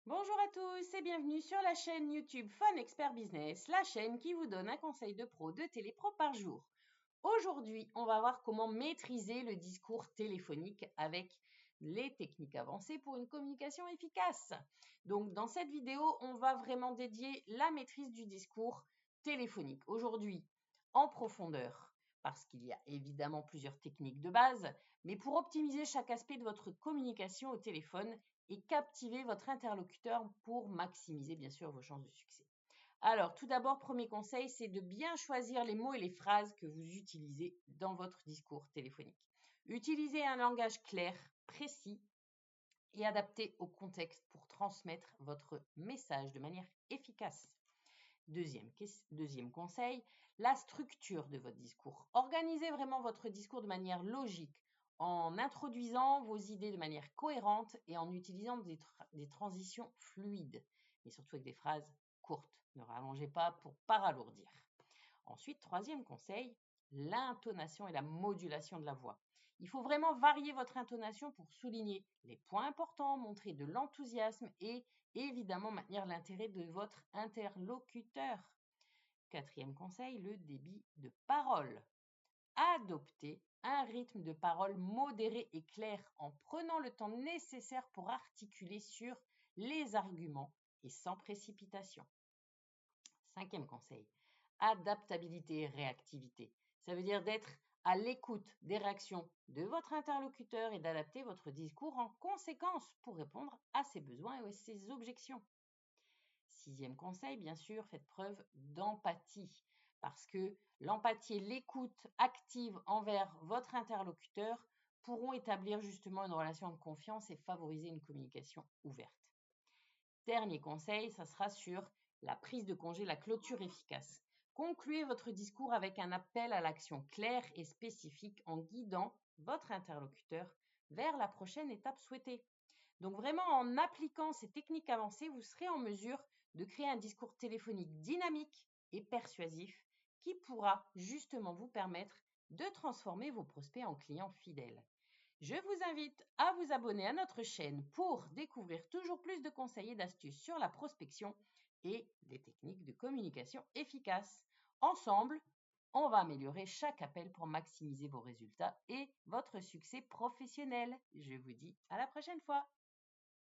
Bonjour à tous et bienvenue sur la chaîne YouTube Fun Expert Business, la chaîne qui vous donne un conseil de pro de télépro par jour. Aujourd'hui, on va voir comment maîtriser le discours téléphonique avec les techniques avancées pour une communication efficace. Donc, dans cette vidéo, on va vraiment dédier la maîtrise du discours téléphonique. Aujourd'hui, en profondeur, parce qu'il y a évidemment plusieurs techniques de base, mais pour optimiser chaque aspect de votre communication au téléphone et captiver votre interlocuteur pour maximiser bien sûr vos chances de succès. Alors, tout d'abord, premier conseil, c'est de bien choisir les mots et les phrases que vous utilisez dans votre discours téléphonique. Utilisez un langage clair, précis et adapté au contexte pour transmettre votre message de manière efficace. Deuxième conseil, la structure de votre discours. Organisez vraiment votre discours de manière logique en introduisant vos idées de manière cohérente et en utilisant des transitions fluides, mais surtout avec des phrases courtes. Ne rallongez pas pour pas ralourdir. Ensuite, troisième conseil, l'intonation et la modulation de la voix. Il faut vraiment varier votre intonation pour souligner les points importants, montrer de l'enthousiasme et évidemment maintenir l'intérêt de votre interlocuteur. Quatrième conseil, le débit de parole. Adoptez un rythme de parole modéré et clair en prenant le temps nécessaire pour articuler sur les arguments et sans précipitation. Cinquième conseil, adaptabilité et réactivité. Ça veut dire d'être à l'écoute des réactions de votre interlocuteur et d'adapter votre discours en conséquence pour répondre à ses besoins et à ses objections. Sixième conseil, bien sûr, faites preuve d'empathie parce que l'empathie et l'écoute active envers votre interlocuteur pourront établir justement une relation de confiance et favoriser une communication ouverte. Dernier conseil, ça sera sur la prise de congé, la clôture efficace. Concluez votre discours avec un appel à l'action clair et spécifique en guidant votre interlocuteur vers la prochaine étape souhaitée. Donc vraiment, en appliquant ces techniques avancées, vous serez en mesure de créer un discours téléphonique dynamique et persuasif qui pourra justement vous permettre de transformer vos prospects en clients fidèles. Je vous invite à vous abonner à notre chaîne pour découvrir toujours plus de conseils et d'astuces sur la prospection et des techniques de communication efficaces. Ensemble, on va améliorer chaque appel pour maximiser vos résultats et votre succès professionnel. Je vous dis à la prochaine fois.